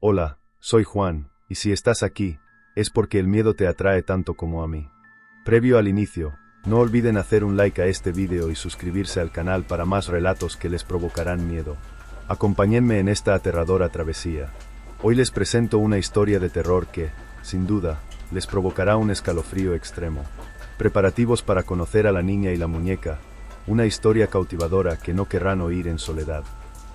Hola, soy Juan, y si estás aquí, es porque el miedo te atrae tanto como a mí. Previo al inicio, no olviden hacer un like a este vídeo y suscribirse al canal para más relatos que les provocarán miedo. Acompáñenme en esta aterradora travesía. Hoy les presento una historia de terror que, sin duda, les provocará un escalofrío extremo. Preparativos para conocer a la niña y la muñeca, una historia cautivadora que no querrán oír en soledad.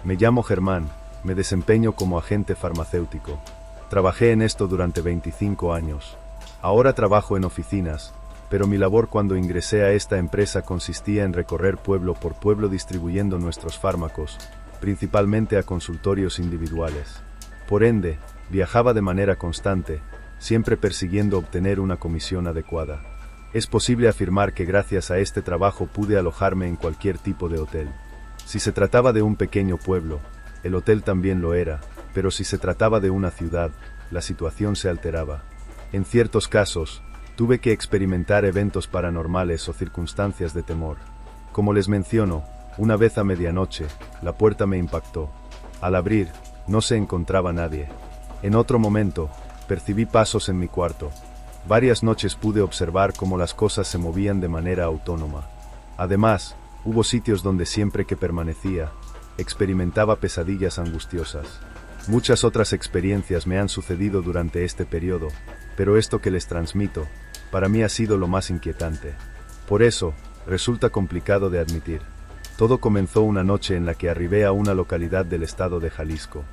Me llamo Germán, me desempeño como agente farmacéutico. Trabajé en esto durante 25 años. Ahora trabajo en oficinas, pero mi labor cuando ingresé a esta empresa consistía en recorrer pueblo por pueblo distribuyendo nuestros fármacos, principalmente a consultorios individuales. Por ende, viajaba de manera constante, siempre persiguiendo obtener una comisión adecuada. Es posible afirmar que gracias a este trabajo pude alojarme en cualquier tipo de hotel. Si se trataba de un pequeño pueblo, el hotel también lo era, pero si se trataba de una ciudad, la situación se alteraba. En ciertos casos, tuve que experimentar eventos paranormales o circunstancias de temor. Como les menciono, una vez a medianoche, la puerta me impactó. Al abrir, no se encontraba nadie. En otro momento, percibí pasos en mi cuarto. Varias noches pude observar cómo las cosas se movían de manera autónoma. Además, hubo sitios donde siempre que permanecía, experimentaba pesadillas angustiosas. Muchas otras experiencias me han sucedido durante este periodo, pero esto que les transmito, para mí ha sido lo más inquietante. Por eso, resulta complicado de admitir. Todo comenzó una noche en la que arribé a una localidad del estado de Jalisco.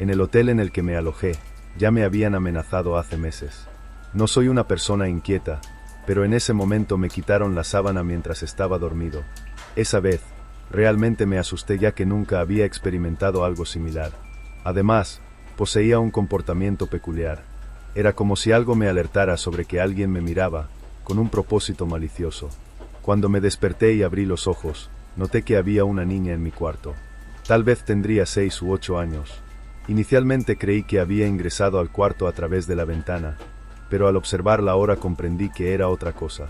En el hotel en el que me alojé, ya me habían amenazado hace meses. No soy una persona inquieta, pero en ese momento me quitaron la sábana mientras estaba dormido. Esa vez, realmente me asusté ya que nunca había experimentado algo similar. Además, poseía un comportamiento peculiar. Era como si algo me alertara sobre que alguien me miraba, con un propósito malicioso. Cuando me desperté y abrí los ojos, noté que había una niña en mi cuarto. Tal vez tendría 6 u 8 años. Inicialmente creí que había ingresado al cuarto a través de la ventana, pero al observar la hora comprendí que era otra cosa.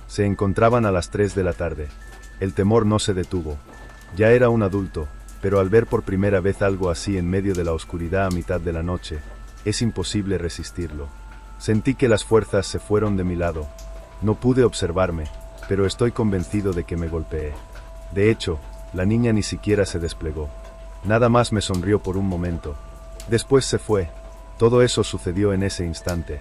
Se encontraban a las 3 de la tarde. El temor no se detuvo. Ya era un adulto, pero al ver por primera vez algo así en medio de la oscuridad a mitad de la noche, es imposible resistirlo. Sentí que las fuerzas se fueron de mi lado. No pude observarme, pero estoy convencido de que me golpeé. De hecho, la niña ni siquiera se desplegó. Nada más me sonrió por un momento. Después se fue. Todo eso sucedió en ese instante.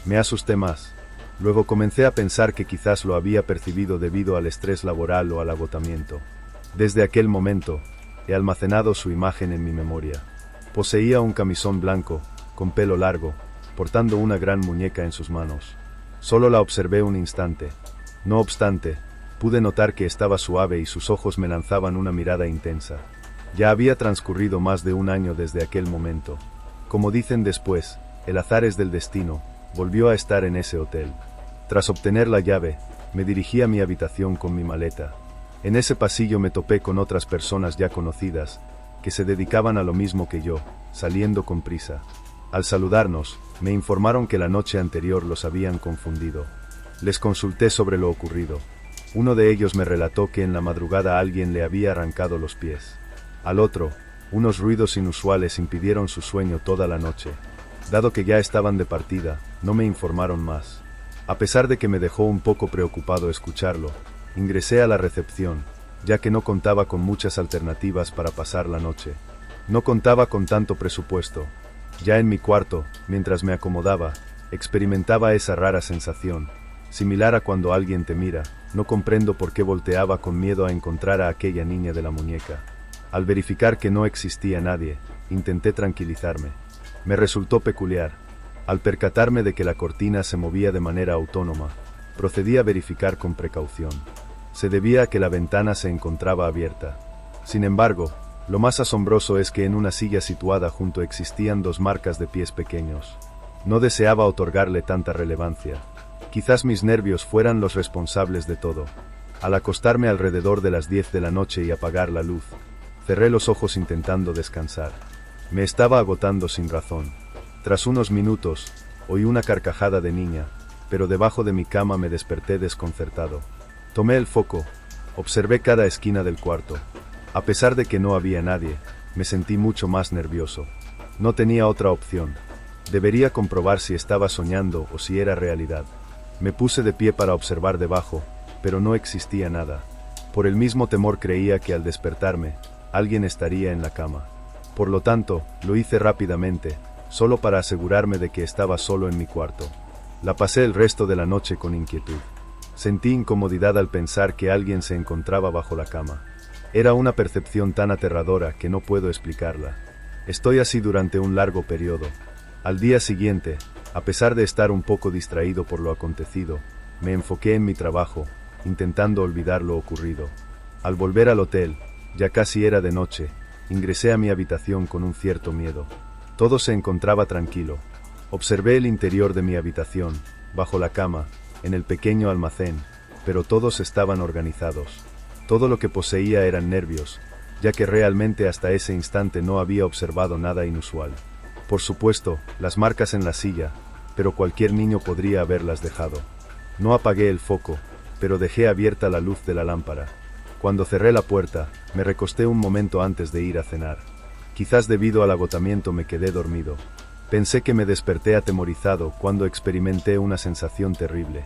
Me asusté más. Luego comencé a pensar que quizás lo había percibido debido al estrés laboral o al agotamiento. Desde aquel momento, he almacenado su imagen en mi memoria. Poseía un camisón blanco, con pelo largo, portando una gran muñeca en sus manos. Solo la observé un instante. No obstante, pude notar que estaba suave y sus ojos me lanzaban una mirada intensa. Ya había transcurrido más de un año desde aquel momento. Como dicen después, el azares del destino, volvió a estar en ese hotel. Tras obtener la llave, me dirigí a mi habitación con mi maleta. En ese pasillo me topé con otras personas ya conocidas, que se dedicaban a lo mismo que yo, saliendo con prisa. Al saludarnos, me informaron que la noche anterior los habían confundido. Les consulté sobre lo ocurrido. Uno de ellos me relató que en la madrugada alguien le había arrancado los pies. Al otro, unos ruidos inusuales impidieron su sueño toda la noche. Dado que ya estaban de partida, no me informaron más. A pesar de que me dejó un poco preocupado escucharlo, ingresé a la recepción, ya que no contaba con muchas alternativas para pasar la noche. No contaba con tanto presupuesto. Ya en mi cuarto, mientras me acomodaba, experimentaba esa rara sensación, similar a cuando alguien te mira. No comprendo por qué volteaba con miedo a encontrar a aquella niña de la muñeca. Al verificar que no existía nadie, intenté tranquilizarme. Me resultó peculiar. Al percatarme de que la cortina se movía de manera autónoma, procedí a verificar con precaución. Se debía a que la ventana se encontraba abierta. Sin embargo, lo más asombroso es que en una silla situada junto existían 2 marcas de pies pequeños. No deseaba otorgarle tanta relevancia. Quizás mis nervios fueran los responsables de todo. Al acostarme alrededor de las 10 de la noche y apagar la luz, cerré los ojos intentando descansar. Me estaba agotando sin razón. Tras unos minutos, oí una carcajada de niña, pero debajo de mi cama me desperté desconcertado. Tomé el foco, observé cada esquina del cuarto. A pesar de que no había nadie, me sentí mucho más nervioso. No tenía otra opción. Debería comprobar si estaba soñando o si era realidad. Me puse de pie para observar debajo, pero no existía nada. Por el mismo temor creía que al despertarme, alguien estaría en la cama. Por lo tanto, lo hice rápidamente, solo para asegurarme de que estaba solo en mi cuarto. La pasé el resto de la noche con inquietud. Sentí incomodidad al pensar que alguien se encontraba bajo la cama. Era una percepción tan aterradora que no puedo explicarla. Estoy así durante un largo periodo. Al día siguiente, a pesar de estar un poco distraído por lo acontecido, me enfoqué en mi trabajo, intentando olvidar lo ocurrido. Al volver al hotel, ya casi era de noche, ingresé a mi habitación con un cierto miedo. Todo se encontraba tranquilo. Observé el interior de mi habitación, bajo la cama, en el pequeño almacén, pero todos estaban organizados. Todo lo que poseía eran nervios, ya que realmente hasta ese instante no había observado nada inusual. Por supuesto, las marcas en la silla, pero cualquier niño podría haberlas dejado. No apagué el foco, pero dejé abierta la luz de la lámpara. Cuando cerré la puerta, me recosté un momento antes de ir a cenar. Quizás debido al agotamiento me quedé dormido. Pensé que me desperté atemorizado cuando experimenté una sensación terrible.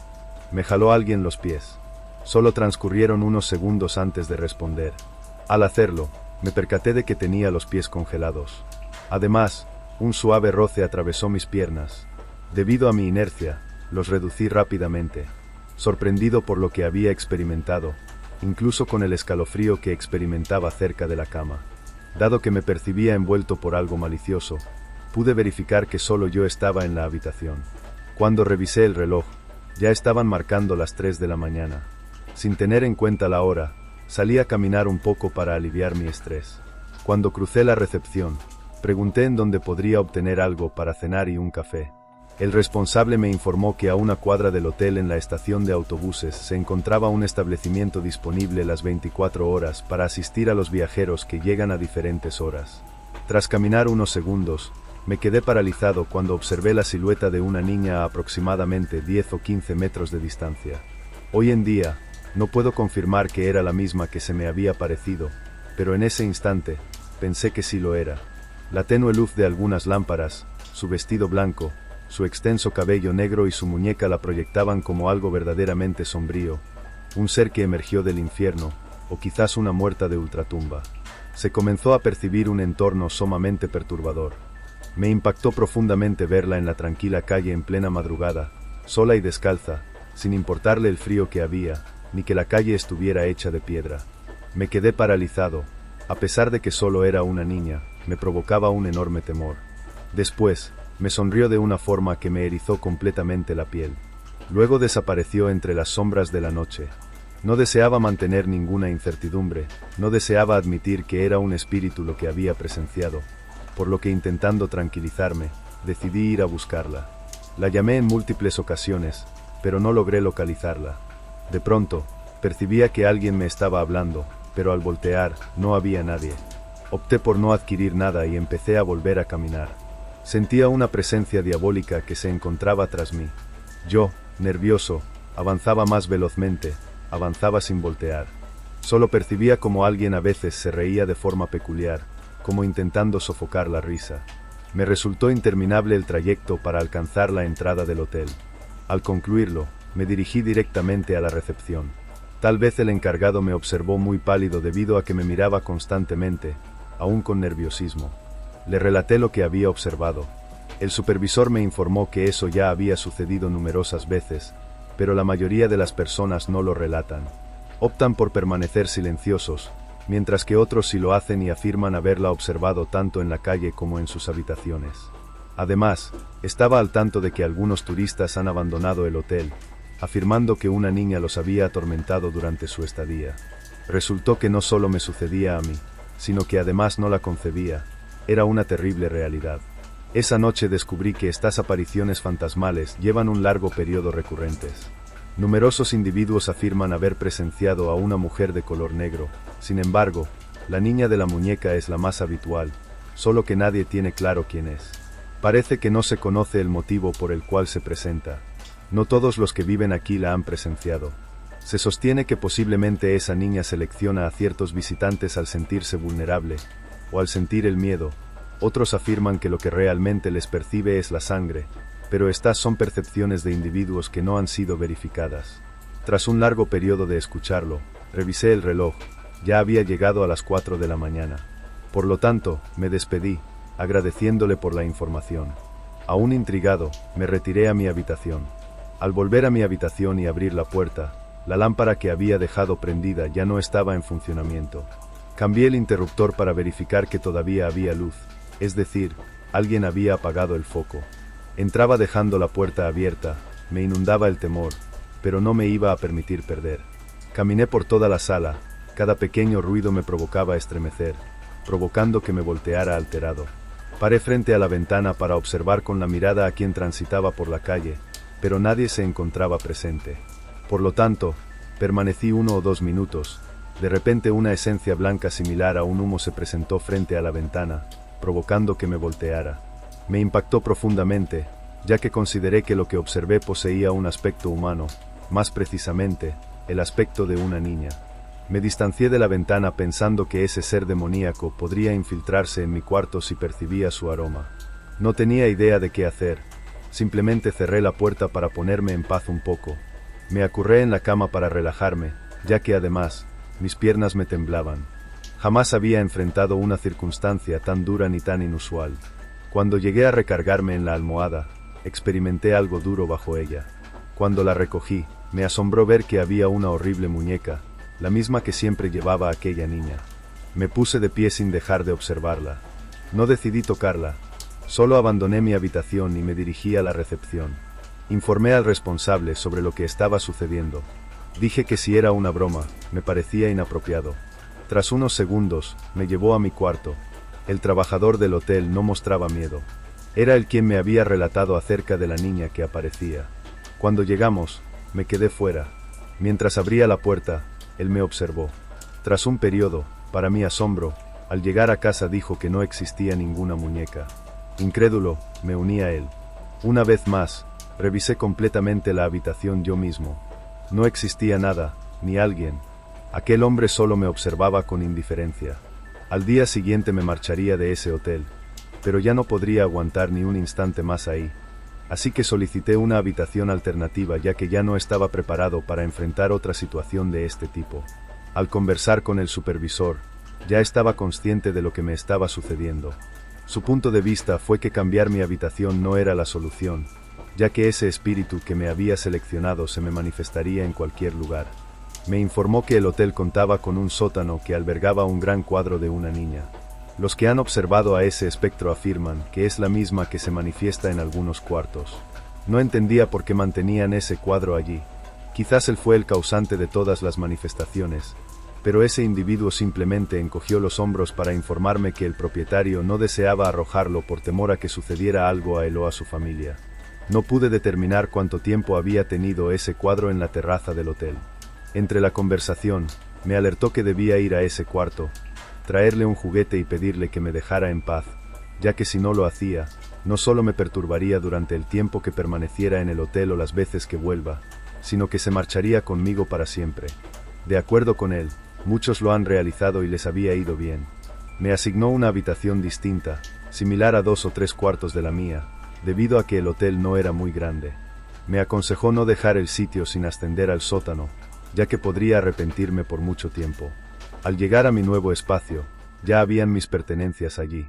Me jaló alguien los pies. Solo transcurrieron unos segundos antes de responder. Al hacerlo, me percaté de que tenía los pies congelados. Además, un suave roce atravesó mis piernas. Debido a mi inercia, los reducí rápidamente. Sorprendido por lo que había experimentado, incluso con el escalofrío que experimentaba cerca de la cama. Dado que me percibía envuelto por algo malicioso, pude verificar que solo yo estaba en la habitación. Cuando revisé el reloj, ya estaban marcando las 3 de la mañana. Sin tener en cuenta la hora, salí a caminar un poco para aliviar mi estrés. Cuando crucé la recepción, pregunté en dónde podría obtener algo para cenar y un café. El responsable me informó que a una cuadra del hotel en la estación de autobuses se encontraba un establecimiento disponible las 24 horas para asistir a los viajeros que llegan a diferentes horas. Tras caminar unos segundos, me quedé paralizado cuando observé la silueta de una niña a aproximadamente 10 o 15 metros de distancia. Hoy en día, no puedo confirmar que era la misma que se me había parecido, pero en ese instante, pensé que sí lo era. La tenue luz de algunas lámparas, su vestido blanco, su extenso cabello negro y su muñeca la proyectaban como algo verdaderamente sombrío, un ser que emergió del infierno, o quizás una muerta de ultratumba. Se comenzó a percibir un entorno sumamente perturbador. Me impactó profundamente verla en la tranquila calle en plena madrugada, sola y descalza, sin importarle el frío que había, ni que la calle estuviera hecha de piedra. Me quedé paralizado. A pesar de que solo era una niña, me provocaba un enorme temor. Después, me sonrió de una forma que me erizó completamente la piel. Luego desapareció entre las sombras de la noche. No deseaba mantener ninguna incertidumbre, no deseaba admitir que era un espíritu lo que había presenciado, por lo que intentando tranquilizarme, decidí ir a buscarla. La llamé en múltiples ocasiones, pero no logré localizarla. De pronto, percibía que alguien me estaba hablando, pero al voltear, no había nadie. Opté por no adquirir nada y empecé a volver a caminar. Sentía una presencia diabólica que se encontraba tras mí. Yo, nervioso, avanzaba más velozmente, avanzaba sin voltear. Solo percibía como alguien a veces se reía de forma peculiar, como intentando sofocar la risa. Me resultó interminable el trayecto para alcanzar la entrada del hotel. Al concluirlo, me dirigí directamente a la recepción. Tal vez el encargado me observó muy pálido debido a que me miraba constantemente, aún con nerviosismo. Le relaté lo que había observado. El supervisor me informó que eso ya había sucedido numerosas veces, pero la mayoría de las personas no lo relatan. Optan por permanecer silenciosos, mientras que otros sí lo hacen y afirman haberla observado tanto en la calle como en sus habitaciones. Además, estaba al tanto de que algunos turistas han abandonado el hotel, afirmando que una niña los había atormentado durante su estadía. Resultó que no solo me sucedía a mí, sino que además no la concebía. Era una terrible realidad. Esa noche descubrí que estas apariciones fantasmales llevan un largo periodo recurrentes. Numerosos individuos afirman haber presenciado a una mujer de color negro. Sin embargo, la niña de la muñeca es la más habitual, solo que nadie tiene claro quién es. Parece que no se conoce el motivo por el cual se presenta. No todos los que viven aquí la han presenciado. Se sostiene que posiblemente esa niña selecciona a ciertos visitantes al sentirse vulnerable, o al sentir el miedo, Otros afirman que lo que realmente les percibe es la sangre, pero estas son percepciones de individuos que no han sido verificadas. Tras un largo periodo de escucharlo, revisé el reloj, ya había llegado a las 4 de la mañana. Por lo tanto, me despedí, agradeciéndole por la información. Aún intrigado, me retiré a mi habitación. Al volver a mi habitación y abrir la puerta, la lámpara que había dejado prendida ya no estaba en funcionamiento. Cambié el interruptor para verificar que todavía había luz, es decir, alguien había apagado el foco. Entraba dejando la puerta abierta, me inundaba el temor, pero no me iba a permitir perder. Caminé por toda la sala, cada pequeño ruido me provocaba estremecer, provocando que me volteara alterado. Paré frente a la ventana para observar con la mirada a quien transitaba por la calle, pero nadie se encontraba presente. Por lo tanto, permanecí 1 o 2 minutos. De repente una esencia blanca similar a un humo se presentó frente a la ventana, provocando que me volteara. Me impactó profundamente, ya que consideré que lo que observé poseía un aspecto humano, más precisamente, el aspecto de una niña. Me distancié de la ventana pensando que ese ser demoníaco podría infiltrarse en mi cuarto si percibía su aroma. No tenía idea de qué hacer. Simplemente cerré la puerta para ponerme en paz un poco. Me acurré en la cama para relajarme, ya que además, mis piernas me temblaban. Jamás había enfrentado una circunstancia tan dura ni tan inusual. Cuando llegué a recargarme en la almohada, experimenté algo duro bajo ella. Cuando la recogí, me asombró ver que había una horrible muñeca, la misma que siempre llevaba aquella niña. Me puse de pie sin dejar de observarla. No decidí tocarla. Solo abandoné mi habitación y me dirigí a la recepción. Informé al responsable sobre lo que estaba sucediendo. Dije que si era una broma, me parecía inapropiado. Tras unos segundos, me llevó a mi cuarto. El trabajador del hotel no mostraba miedo. Era él quien me había relatado acerca de la niña que aparecía. Cuando llegamos, me quedé fuera. Mientras abría la puerta, él me observó. Tras un periodo, para mi asombro, al llegar a casa dijo que no existía ninguna muñeca. Incrédulo, me uní a él. Una vez más, revisé completamente la habitación yo mismo. No existía nada, ni alguien. Aquel hombre solo me observaba con indiferencia. Al día siguiente me marcharía de ese hotel, pero ya no podría aguantar ni un instante más ahí. Así que solicité una habitación alternativa ya que ya no estaba preparado para enfrentar otra situación de este tipo. Al conversar con el supervisor, ya estaba consciente de lo que me estaba sucediendo. Su punto de vista fue que cambiar mi habitación no era la solución, ya que ese espíritu que me había seleccionado se me manifestaría en cualquier lugar. Me informó que el hotel contaba con un sótano que albergaba un gran cuadro de una niña. Los que han observado a ese espectro afirman que es la misma que se manifiesta en algunos cuartos. No entendía por qué mantenían ese cuadro allí. Quizás él fue el causante de todas las manifestaciones, pero ese individuo simplemente encogió los hombros para informarme que el propietario no deseaba arrojarlo por temor a que sucediera algo a él o a su familia. No pude determinar cuánto tiempo había tenido ese cuadro en la terraza del hotel. Entre la conversación, me alertó que debía ir a ese cuarto, traerle un juguete y pedirle que me dejara en paz, ya que si no lo hacía, no solo me perturbaría durante el tiempo que permaneciera en el hotel o las veces que vuelva, sino que se marcharía conmigo para siempre. De acuerdo con él, muchos lo han realizado y les había ido bien. Me asignó una habitación distinta, similar a 2 o 3 cuartos de la mía, debido a que el hotel no era muy grande. Me aconsejó no dejar el sitio sin ascender al sótano, ya que podría arrepentirme por mucho tiempo. Al llegar a mi nuevo espacio, ya habían mis pertenencias allí.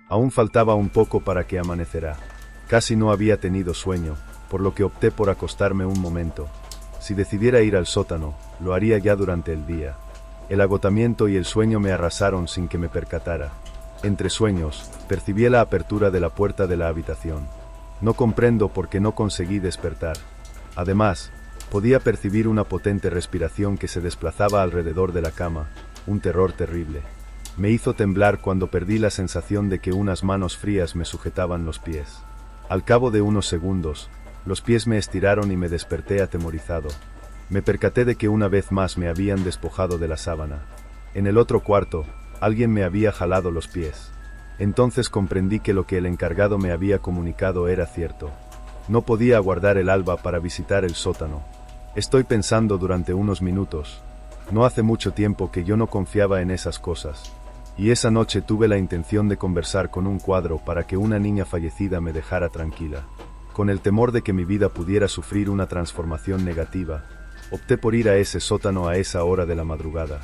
Aún faltaba un poco para que amaneciera. Casi no había tenido sueño, por lo que opté por acostarme un momento. Si decidiera ir al sótano, lo haría ya durante el día. El agotamiento y el sueño me arrasaron sin que me percatara. Entre sueños, percibí la apertura de la puerta de la habitación. No comprendo por qué no conseguí despertar. Además, podía percibir una potente respiración que se desplazaba alrededor de la cama, un terror terrible. Me hizo temblar cuando perdí la sensación de que unas manos frías me sujetaban los pies. Al cabo de unos segundos, los pies me estiraron y me desperté atemorizado. Me percaté de que una vez más me habían despojado de la sábana. En el otro cuarto, alguien me había jalado los pies. Entonces comprendí que lo que el encargado me había comunicado era cierto. No podía aguardar el alba para visitar el sótano. Estoy pensando durante unos minutos. No hace mucho tiempo que yo no confiaba en esas cosas. Y esa noche tuve la intención de conversar con un cuadro para que una niña fallecida me dejara tranquila. Con el temor de que mi vida pudiera sufrir una transformación negativa, opté por ir a ese sótano a esa hora de la madrugada.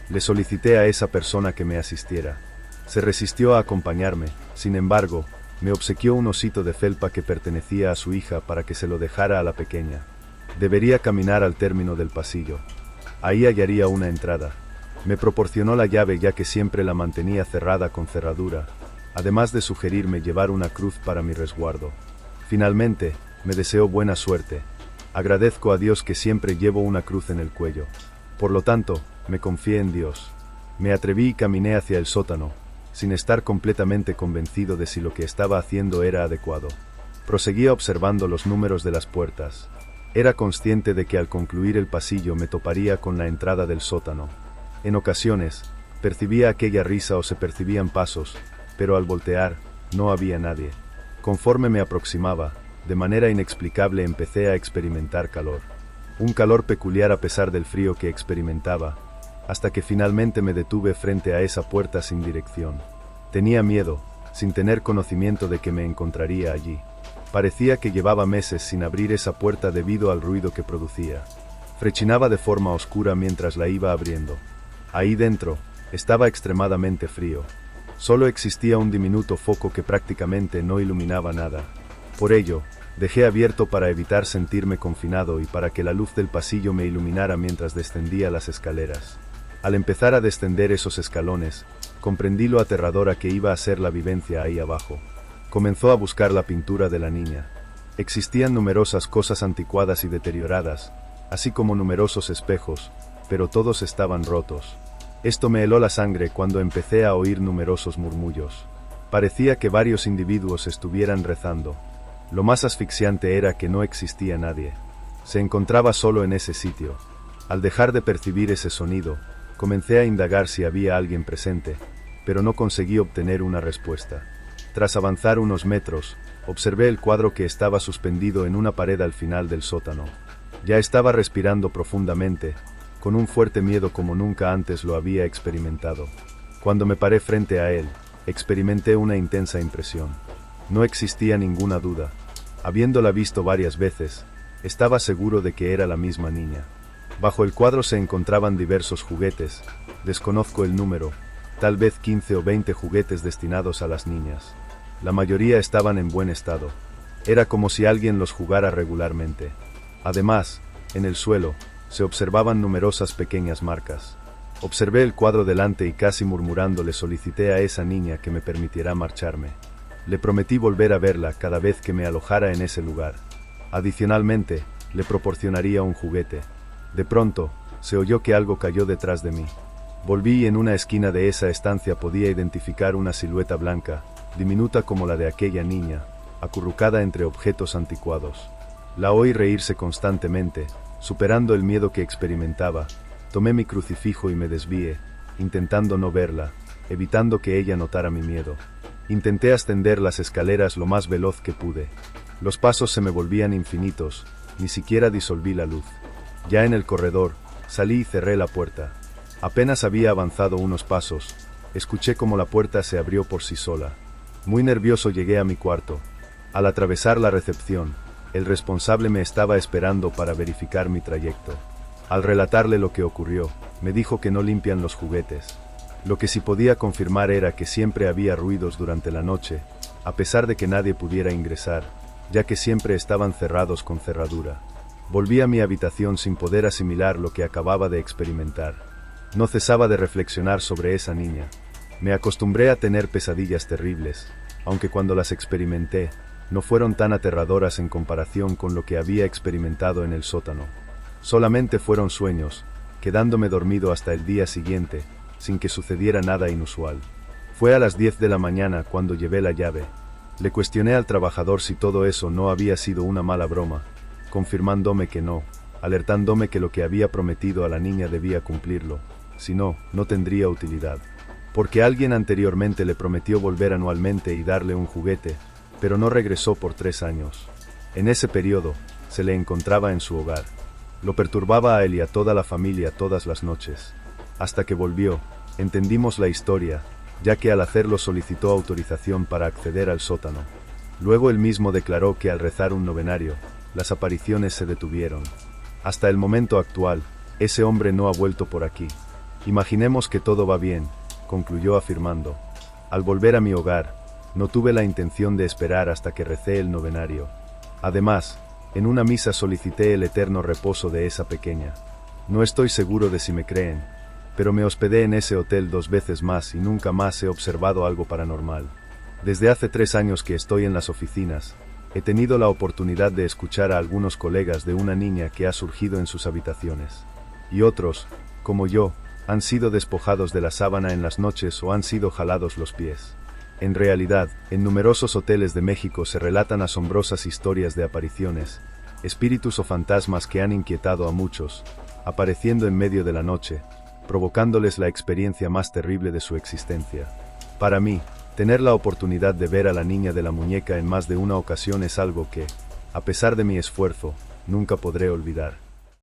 Le solicité a esa persona que me asistiera. Se resistió a acompañarme, sin embargo, me obsequió un osito de felpa que pertenecía a su hija para que se lo dejara a la pequeña. Debería caminar al término del pasillo. Ahí hallaría una entrada. Me proporcionó la llave ya que siempre la mantenía cerrada con cerradura, además de sugerirme llevar una cruz para mi resguardo. Finalmente, me deseó buena suerte. Agradezco a Dios que siempre llevo una cruz en el cuello. Por lo tanto, me confié en Dios. Me atreví y caminé hacia el sótano, sin estar completamente convencido de si lo que estaba haciendo era adecuado. Proseguía observando los números de las puertas. Era consciente de que al concluir el pasillo me toparía con la entrada del sótano. En ocasiones, percibía aquella risa o se percibían pasos, pero al voltear, no había nadie. Conforme me aproximaba, de manera inexplicable empecé a experimentar calor. Un calor peculiar a pesar del frío que experimentaba, hasta que finalmente me detuve frente a esa puerta sin dirección. Tenía miedo, sin tener conocimiento de que me encontraría allí. Parecía que llevaba meses sin abrir esa puerta debido al ruido que producía. Rechinaba de forma oscura mientras la iba abriendo. Ahí dentro, estaba extremadamente frío. Solo existía un diminuto foco que prácticamente no iluminaba nada. Por ello, dejé abierto para evitar sentirme confinado y para que la luz del pasillo me iluminara mientras descendía las escaleras. Al empezar a descender esos escalones, comprendí lo aterradora que iba a ser la vivencia ahí abajo. Comenzó a buscar la pintura de la niña. Existían numerosas cosas anticuadas y deterioradas, así como numerosos espejos, pero todos estaban rotos. Esto me heló la sangre cuando empecé a oír numerosos murmullos. Parecía que varios individuos estuvieran rezando. Lo más asfixiante era que no existía nadie. Se encontraba solo en ese sitio. Al dejar de percibir ese sonido, comencé a indagar si había alguien presente, pero no conseguí obtener una respuesta. Tras avanzar unos metros, observé el cuadro que estaba suspendido en una pared al final del sótano. Ya estaba respirando profundamente, con un fuerte miedo como nunca antes lo había experimentado. Cuando me paré frente a él, experimenté una intensa impresión. No existía ninguna duda. Habiéndola visto varias veces, estaba seguro de que era la misma niña. Bajo el cuadro se encontraban diversos juguetes, desconozco el número, tal vez 15 o 20 juguetes destinados a las niñas. La mayoría estaban en buen estado. Era como si alguien los jugara regularmente. Además, en el suelo, se observaban numerosas pequeñas marcas. Observé el cuadro delante y casi murmurando le solicité a esa niña que me permitiera marcharme. Le prometí volver a verla cada vez que me alojara en ese lugar. Adicionalmente, le proporcionaría un juguete. De pronto, se oyó que algo cayó detrás de mí. Volví y en una esquina de esa estancia podía identificar una silueta blanca, diminuta como la de aquella niña, acurrucada entre objetos anticuados. La oí reírse constantemente, superando el miedo que experimentaba. Tomé mi crucifijo y me desvié, intentando no verla, evitando que ella notara mi miedo. Intenté ascender las escaleras lo más veloz que pude. Los pasos se me volvían infinitos, ni siquiera disolví la luz. Ya en el corredor, salí y cerré la puerta. Apenas había avanzado unos pasos, escuché como la puerta se abrió por sí sola. Muy nervioso llegué a mi cuarto. Al atravesar la recepción, el responsable me estaba esperando para verificar mi trayecto. Al relatarle lo que ocurrió, me dijo que no limpian los juguetes. Lo que sí podía confirmar era que siempre había ruidos durante la noche, a pesar de que nadie pudiera ingresar, ya que siempre estaban cerrados con cerradura. Volví a mi habitación sin poder asimilar lo que acababa de experimentar. No cesaba de reflexionar sobre esa niña. Me acostumbré a tener pesadillas terribles, aunque cuando las experimenté, no fueron tan aterradoras en comparación con lo que había experimentado en el sótano. Solamente fueron sueños, quedándome dormido hasta el día siguiente, sin que sucediera nada inusual. Fue a las 10 de la mañana cuando llevé la llave. Le cuestioné al trabajador si todo eso no había sido una mala broma, confirmándome que no, alertándome que lo que había prometido a la niña debía cumplirlo, si no, no tendría utilidad. Porque alguien anteriormente le prometió volver anualmente y darle un juguete, pero no regresó por 3 años. En ese periodo, se le encontraba en su hogar. Lo perturbaba a él y a toda la familia todas las noches. Hasta que volvió, entendimos la historia, ya que al hacerlo solicitó autorización para acceder al sótano. Luego él mismo declaró que al rezar un novenario, las apariciones se detuvieron. Hasta el momento actual, ese hombre no ha vuelto por aquí. Imaginemos que todo va bien, concluyó afirmando. Al volver a mi hogar, no tuve la intención de esperar hasta que recé el novenario. Además, en una misa solicité el eterno reposo de esa pequeña. No estoy seguro de si me creen, pero me hospedé en ese hotel 2 veces más y nunca más he observado algo paranormal. Desde hace 3 años que estoy en las oficinas, he tenido la oportunidad de escuchar a algunos colegas de una niña que ha surgido en sus habitaciones. Y otros, como yo, han sido despojados de la sábana en las noches o han sido jalados los pies. En realidad, en numerosos hoteles de México se relatan asombrosas historias de apariciones, espíritus o fantasmas que han inquietado a muchos, apareciendo en medio de la noche, provocándoles la experiencia más terrible de su existencia. Para mí, tener la oportunidad de ver a la niña de la muñeca en más de una ocasión es algo que, a pesar de mi esfuerzo, nunca podré olvidar.